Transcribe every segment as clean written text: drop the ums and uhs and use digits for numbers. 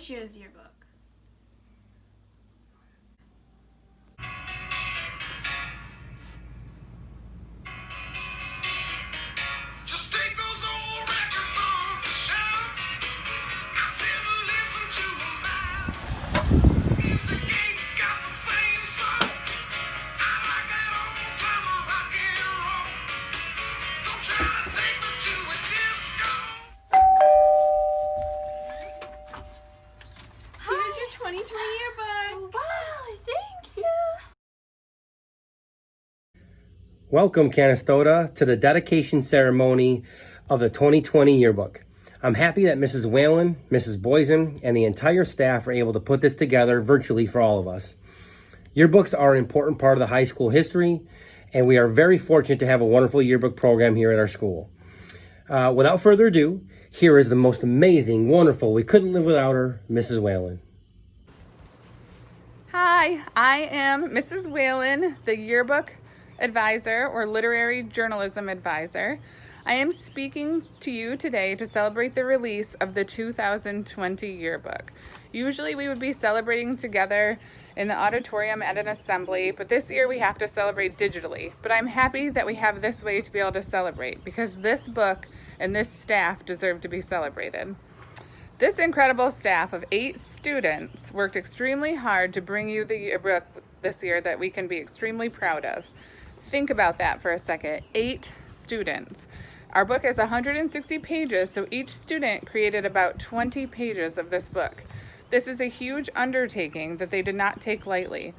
this year's yearbook. Just take those old records off the shelf. I sit and listen to 'em now. Music ain't got the same soul. I like that old time rock and roll. Don't try to take me to a disco. Here's your 2020 yearbook. Wow, thank you. Welcome, Canastota, to the dedication ceremony of the 2020 yearbook. I'm happy that Mrs. Whalen, Mrs. Boysen, and the entire staff are able to put this together virtually for all of us. Yearbooks are an important part of the high school history, and we are very fortunate to have a wonderful yearbook program here at our school. Without further ado, here is the most amazing, wonderful, we couldn't live without her, Mrs. Whalen. Hi, I am Mrs. Whalen, the yearbook advisor or literary journalism advisor. I am speaking to you today to celebrate the release of the 2020 yearbook. Usually we would be celebrating together in the auditorium at an assembly, but this year we have to celebrate digitally. But I'm happy that we have this way to be able to celebrate because this book and this staff deserve to be celebrated. This incredible staff of 8 students worked extremely hard to bring you the yearbook this year that we can be extremely proud of. Think about that for a second. 8 students. Our book is 160 pages, so each student created about 20 pages of this book. This is a huge undertaking that they did not take lightly.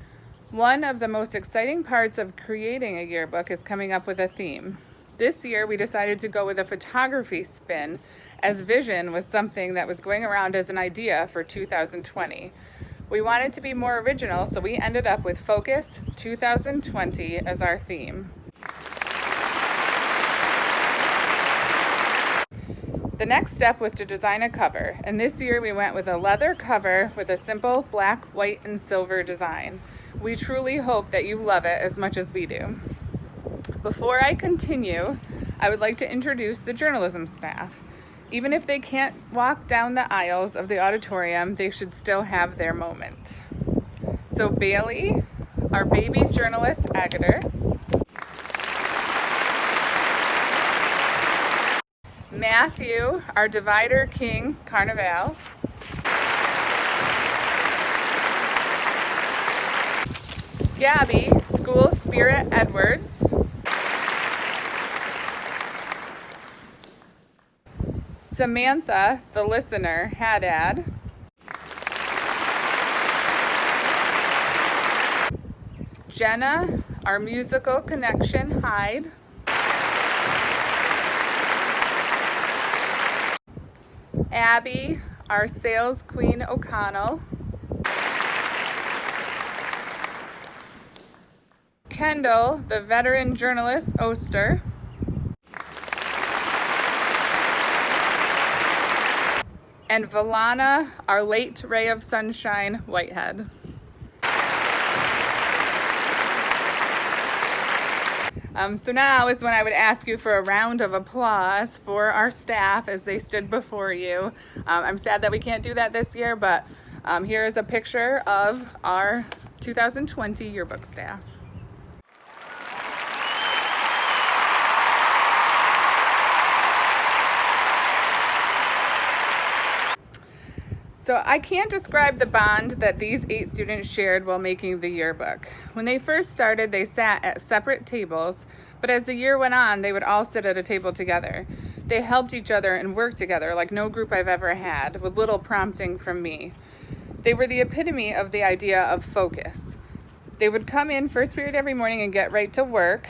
One of the most exciting parts of creating a yearbook is coming up with a theme. This year we decided to go with a photography spin, as vision was something that was going around as an idea for 2020. We wanted to be more original, so we ended up with Focus 2020 as our theme. The next step was to design a cover, and this year we went with a leather cover with a simple black, white, and silver design. We truly hope that you love it as much as we do. Before I continue, I would like to introduce the journalism staff. Even if they can't walk down the aisles of the auditorium, they should still have their moment. So Bailey, our baby journalist Agater, Matthew, our divider king Carnival, Gabby, school spirit Edwards, Samantha, the listener, Haddad, Jenna, our musical connection, Hyde, Abby, our sales queen, O'Connell, Kendall, the veteran journalist, Oster, and Valana, our late ray of sunshine, Whitehead. So now is when I would ask you for a round of applause for our staff as they stood before you. I'm sad that we can't do that this year, but here is a picture of our 2020 yearbook staff. So I can't describe the bond that these 8 students shared while making the yearbook. When they first started, they sat at separate tables, but as the year went on, they would all sit at a table together. They helped each other and worked together like no group I've ever had, with little prompting from me. They were the epitome of the idea of focus. They would come in first period every morning and get right to work,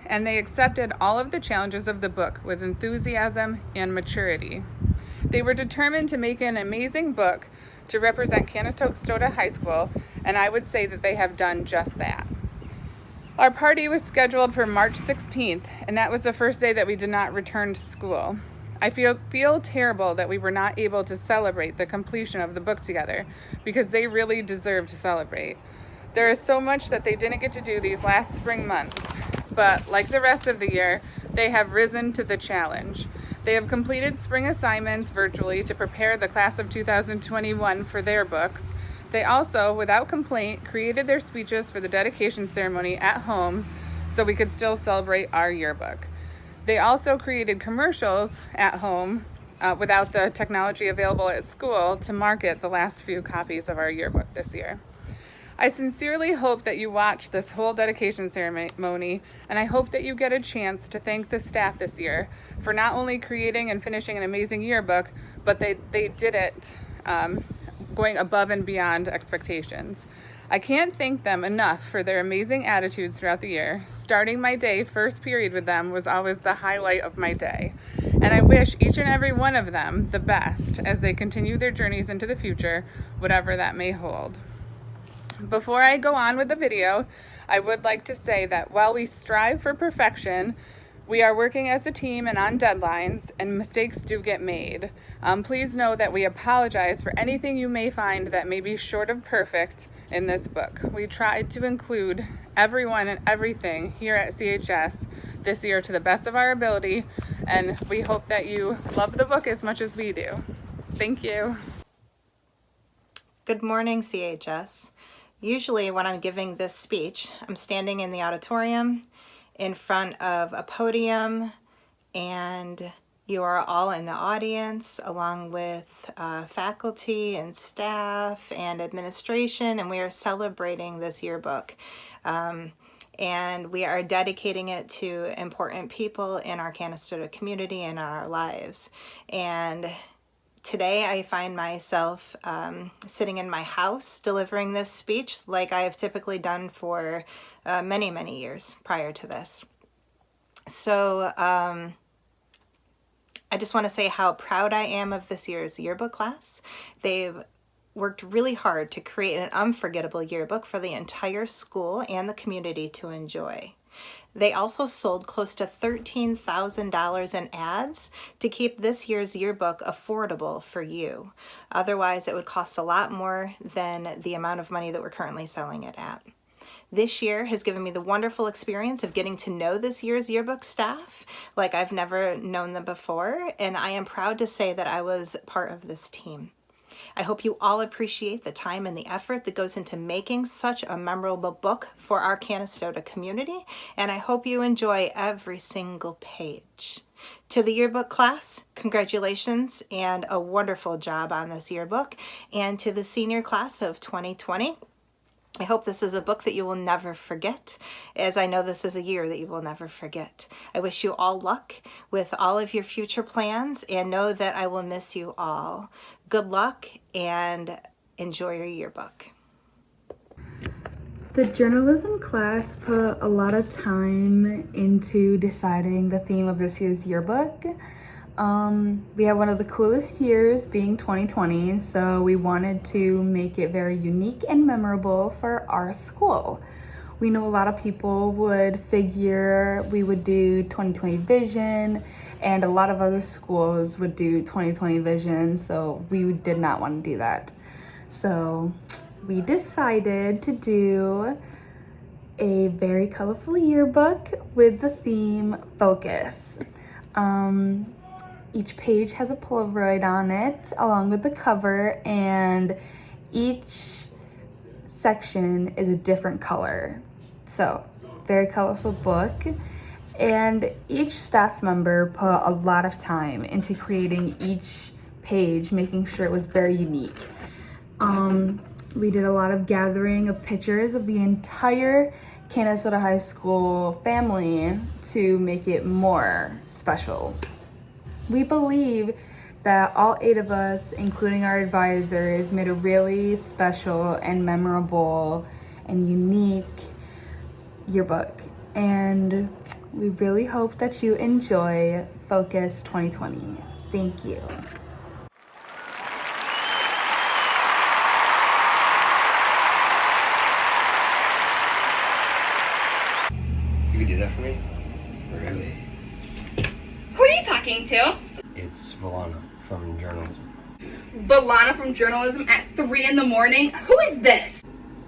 and they accepted all of the challenges of the book with enthusiasm and maturity. They were determined to make an amazing book to represent Canastota High School, and I would say that they have done just that. Our party was scheduled for March 16th, and that was the first day that we did not return to school. I feel terrible that we were not able to celebrate the completion of the book together, because they really deserve to celebrate. There is so much that they didn't get to do these last spring months. but like the rest of the year, they have risen to the challenge. They have completed spring assignments virtually to prepare the class of 2021 for their books. They also, without complaint, created their speeches for the dedication ceremony at home so we could still celebrate our yearbook. They also created commercials at home without the technology available at school to market the last few copies of our yearbook this year. I sincerely hope that you watch this whole dedication ceremony, and I hope that you get a chance to thank the staff this year for not only creating and finishing an amazing yearbook, but they did it going above and beyond expectations. I can't thank them enough for their amazing attitudes throughout the year. Starting my day, first period with them was always the highlight of my day. And I wish each and every one of them the best as they continue their journeys into the future, whatever that may hold. Before I go on with the video, I would like to say that while we strive for perfection, we are working as a team and on deadlines, and mistakes do get made. Please know that we apologize for anything you may find that may be short of perfect in this book. We tried to include everyone and everything here at CHS this year to the best of our ability, and we hope that you love the book as much as we do. Thank you. Good morning, CHS. Usually when I'm giving this speech, I'm standing in the auditorium in front of a podium, and you are all in the audience along with faculty and staff and administration, and we are celebrating this yearbook. And we are dedicating it to important people in our Canastota community and our lives. And today I find myself sitting in my house delivering this speech like I have typically done for many, many years prior to this. So I just want to say how proud I am of this year's yearbook class. They've worked really hard to create an unforgettable yearbook for the entire school and the community to enjoy. They also sold close to $13,000 in ads to keep this year's yearbook affordable for you. Otherwise, it would cost a lot more than the amount of money that we're currently selling it at. This year has given me the wonderful experience of getting to know this year's yearbook staff like I've never known them before, and I am proud to say that I was part of this team. I hope you all appreciate the time and the effort that goes into making such a memorable book for our Canastota community, and I hope you enjoy every single page. To the yearbook class, congratulations and a wonderful job on this yearbook. And to the senior class of 2020, I hope this is a book that you will never forget, as I know this is a year that you will never forget. I wish you all luck with all of your future plans, and know that I will miss you all. Good luck and enjoy your yearbook. The journalism class put a lot of time into deciding the theme of this year's yearbook. We have one of the coolest years being 2020, so we wanted to make it very unique and memorable for our school. We know a lot of people would figure we would do 2020 vision, and a lot of other schools would do 2020 vision, so we did not want to do that. So we decided to do a very colorful yearbook with the theme Focus. Each page has a Polaroid on it along with the cover, and each section is a different color. So, very colorful book. And each staff member put a lot of time into creating each page, making sure it was very unique. We did a lot of gathering of pictures of the entire Canastota High School family to make it more special. We believe that all 8 of us, including our advisors, made a really special and memorable and unique yearbook. And we really hope that you enjoy Focus 2020. Thank you. You could do that for me? Really? Who are you talking to? It's Volana from journalism. Balana from journalism at 3 in the morning? Who is this?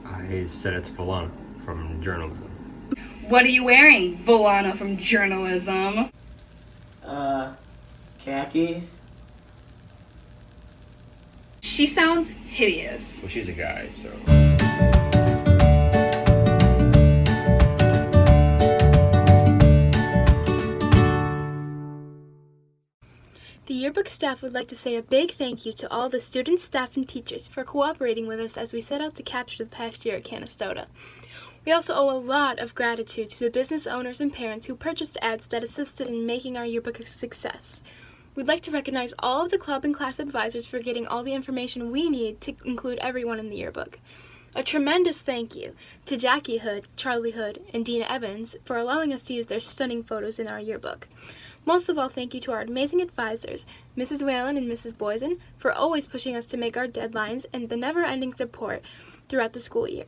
I said it's Volana from journalism. What are you wearing, Volana from journalism? Khakis? She sounds hideous. Well, she's a guy, so. The yearbook staff would like to say a big thank you to all the students, staff, and teachers for cooperating with us as we set out to capture the past year at Canastota. We also owe a lot of gratitude to the business owners and parents who purchased ads that assisted in making our yearbook a success. We'd like to recognize all of the club and class advisors for getting all the information we need to include everyone in the yearbook. A tremendous thank you to Jackie Hood, Charlie Hood, and Dina Evans for allowing us to use their stunning photos in our yearbook. Most of all, thank you to our amazing advisors, Mrs. Whalen and Mrs. Boysen, for always pushing us to make our deadlines and the never-ending support throughout the school year.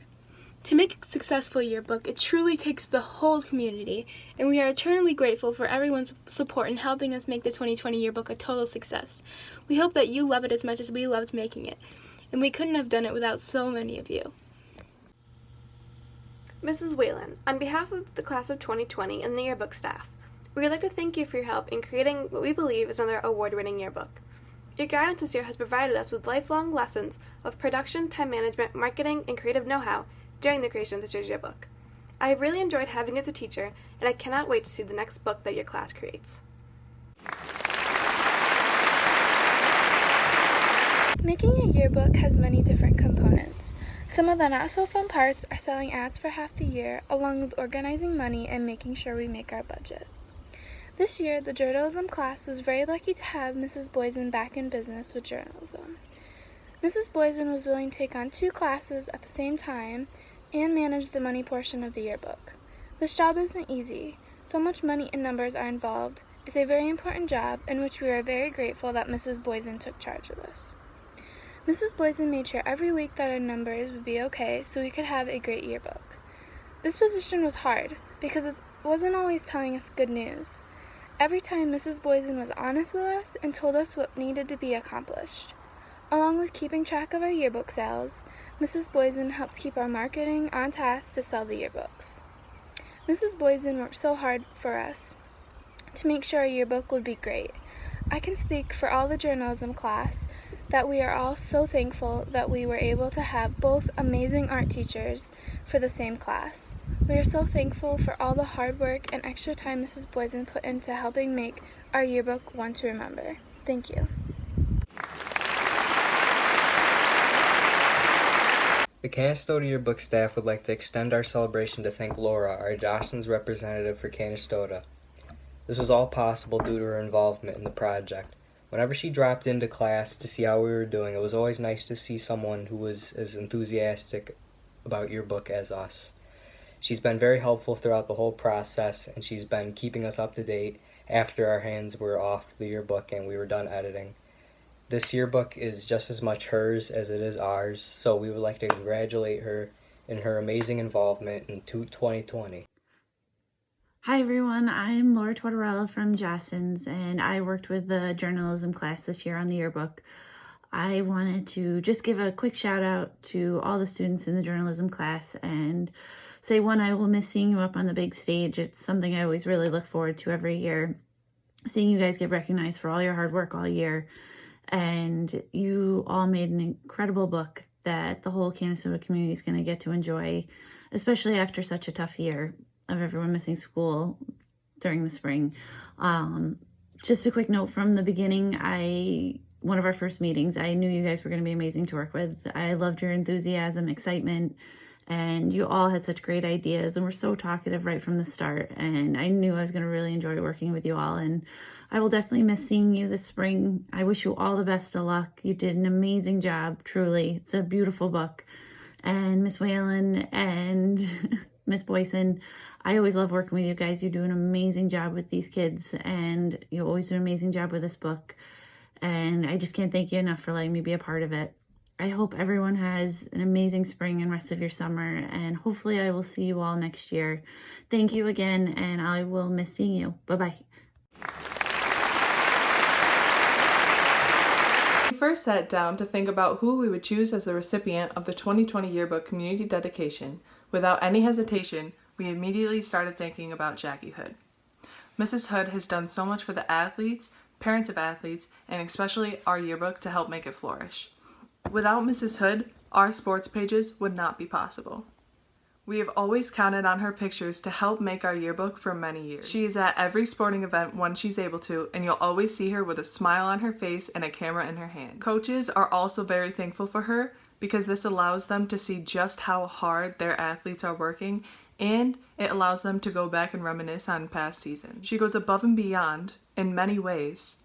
To make a successful yearbook, it truly takes the whole community, and we are eternally grateful for everyone's support in helping us make the 2020 yearbook a total success. We hope that you love it as much as we loved making it, and we couldn't have done it without so many of you. Mrs. Whalen, on behalf of the class of 2020 and the yearbook staff, we would like to thank you for your help in creating what we believe is another award-winning yearbook. Your guidance this year has provided us with lifelong lessons of production, time management, marketing, and creative know-how during the creation of this year's yearbook. I have really enjoyed having you as a teacher, and I cannot wait to see the next book that your class creates. Making a yearbook has many different components. Some of the not-so-fun parts are selling ads for half the year, along with organizing money and making sure we make our budget. This year, the journalism class was very lucky to have Mrs. Boysen back in business with journalism. Mrs. Boysen was willing to take on 2 classes at the same time and manage the money portion of the yearbook. This job isn't easy. So much money and numbers are involved. It's a very important job in which we are very grateful that Mrs. Boysen took charge of this. Mrs. Boysen made sure every week that our numbers would be okay so we could have a great yearbook. This position was hard because it wasn't always telling us good news. Every time Mrs. Boysen was honest with us and told us what needed to be accomplished. Along with keeping track of our yearbook sales, Mrs. Boysen helped keep our marketing on task to sell the yearbooks. Mrs. Boysen worked so hard for us to make sure our yearbook would be great. I can speak for all the journalism class that we are all so thankful that we were able to have both amazing art teachers for the same class. We are so thankful for all the hard work and extra time Mrs. Boysen put into helping make our yearbook one to remember. Thank you. The Canastota Yearbook staff would like to extend our celebration to thank Laura, our Dawson's representative for Canastota. This was all possible due to her involvement in the project. Whenever she dropped into class to see how we were doing, it was always nice to see someone who was as enthusiastic about yearbook as us. She's been very helpful throughout the whole process, and she's been keeping us up to date after our hands were off the yearbook and we were done editing. This yearbook is just as much hers as it is ours, so we would like to congratulate her in her amazing involvement in 2020. Hi everyone, I'm Laura Tortorella from Jostens, and I worked with the journalism class this year on the yearbook. I wanted to just give a quick shout out to all the students in the journalism class and say, one, I will miss seeing you up on the big stage. It's something I always really look forward to every year, seeing you guys get recognized for all your hard work all year. And you all made an incredible book that the whole Canastota community is going to get to enjoy, especially after such a tough year of everyone missing school during the spring. Just a quick note from the beginning, one of our first meetings, I knew you guys were going to be amazing to work with. I loved your enthusiasm, excitement, and you all had such great ideas and were so talkative right from the start. And I knew I was going to really enjoy working with you all. And I will definitely miss seeing you this spring. I wish you all the best of luck. You did an amazing job, truly. It's a beautiful book. And Miss Whalen and Miss Boysen, I always love working with you guys. You do an amazing job with these kids, and you always do an amazing job with this book. And I just can't thank you enough for letting me be a part of it. I hope everyone has an amazing spring and rest of your summer, and hopefully I will see you all next year. Thank you again, and I will miss seeing you. Bye-bye. We first sat down to think about who we would choose as the recipient of the 2020 Yearbook Community Dedication. Without any hesitation, we immediately started thinking about Jackie Hood. Mrs. Hood has done so much for the athletes, parents of athletes, and especially our yearbook to help make it flourish. Without Mrs. Hood, our sports pages would not be possible. We have always counted on her pictures to help make our yearbook for many years. She is at every sporting event when she's able to, and you'll always see her with a smile on her face and a camera in her hand. Coaches are also very thankful for her because this allows them to see just how hard their athletes are working, and it allows them to go back and reminisce on past seasons. She goes above and beyond in many ways,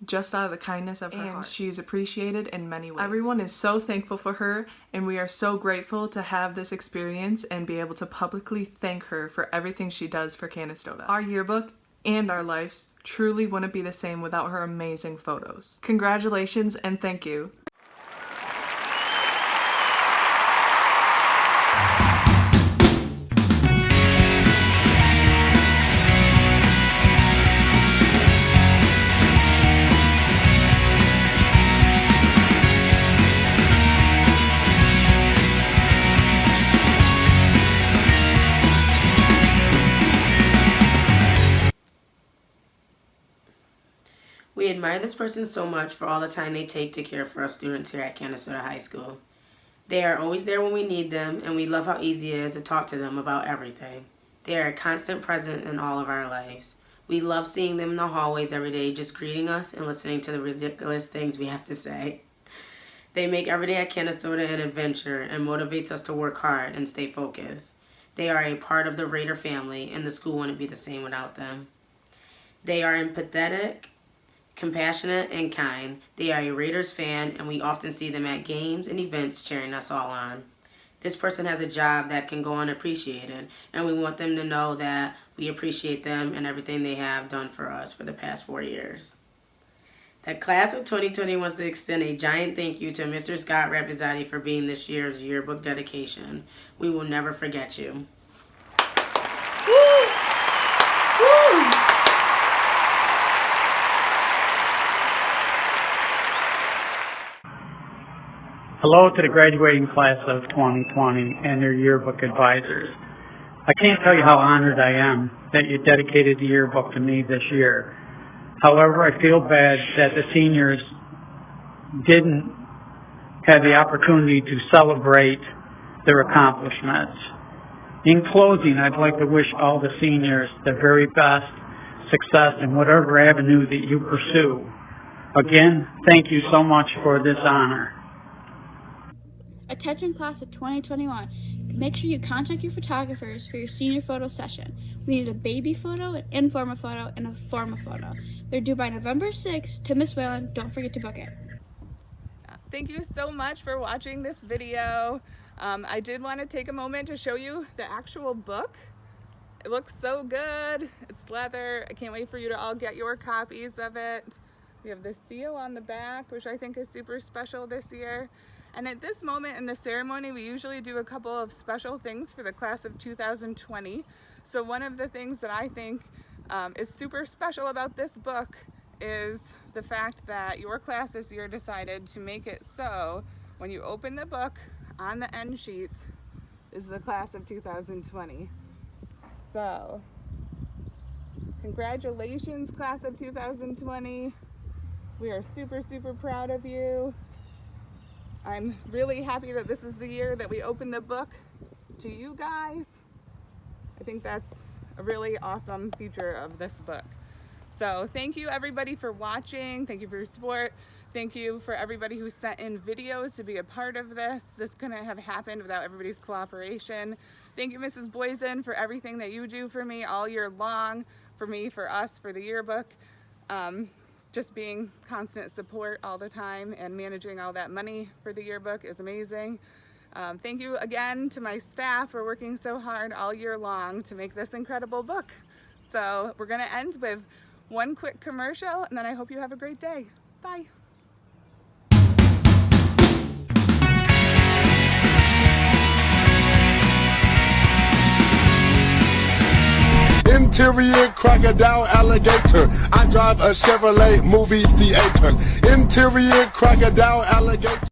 just out of the kindness of her heart. And she is appreciated in many ways. Everyone is so thankful for her, and we are so grateful to have this experience and be able to publicly thank her for everything she does for Canastota. Our yearbook and our lives truly wouldn't be the same without her amazing photos. Congratulations and thank you. We admire this person so much for all the time they take to care for us students here at Canastota High School. They are always there when we need them, and we love how easy it is to talk to them about everything. They are a constant presence in all of our lives. We love seeing them in the hallways every day, just greeting us and listening to the ridiculous things we have to say. They make every day at Canastota an adventure and motivates us to work hard and stay focused. They are a part of the Raider family, and the school wouldn't be the same without them. They are empathetic, compassionate, and kind. They are a Raiders fan, and we often see them at games and events cheering us all on. This person has a job that can go unappreciated, and we want them to know that we appreciate them and everything they have done for us for the past 4 years. The class of 2020 wants to extend a giant thank you to Mr. Scott Rapizzotti for being this year's yearbook dedication. We will never forget you. Hello to the graduating class of 2020 and their yearbook advisors. I can't tell you how honored I am that you dedicated the yearbook to me this year. However, I feel bad that the seniors didn't have the opportunity to celebrate their accomplishments. In closing, I'd like to wish all the seniors the very best success in whatever avenue that you pursue. Again, thank you so much for this honor. Attention class of 2021, make sure you contact your photographers for your senior photo session. We need a baby photo, an informal photo, and a formal photo. They're due by November 6th to Miss Whalen. Don't forget to book it. Thank you so much for watching this video. I did want to take a moment to show you the actual book. It looks so good. It's leather. I can't wait for you to all get your copies of it. We have the seal on the back, which I think is super special this year. And at this moment in the ceremony, we usually do a couple of special things for the class of 2020. So one of the things that I think is super special about this book is the fact that your class this year decided to make it so when you open the book, on the end sheets is the class of 2020. So, congratulations, class of 2020. We are super, super proud of you. I'm really happy that this is the year that we open the book to you guys. I think that's a really awesome feature of this book. So thank you everybody for watching. Thank you for your support. Thank you for everybody who sent in videos to be a part of this. This couldn't have happened without everybody's cooperation. Thank you, Mrs. Boysen, for everything that you do for me all year long, for me, for us, for the yearbook. Just being constant support all the time and managing all that money for the yearbook is amazing. Thank you again to my staff for working so hard all year long to make this incredible book. So we're gonna end with one quick commercial, and then I hope you have a great day. Bye. Interior crocodile alligator. I drive a Chevrolet movie theater. Interior crocodile alligator.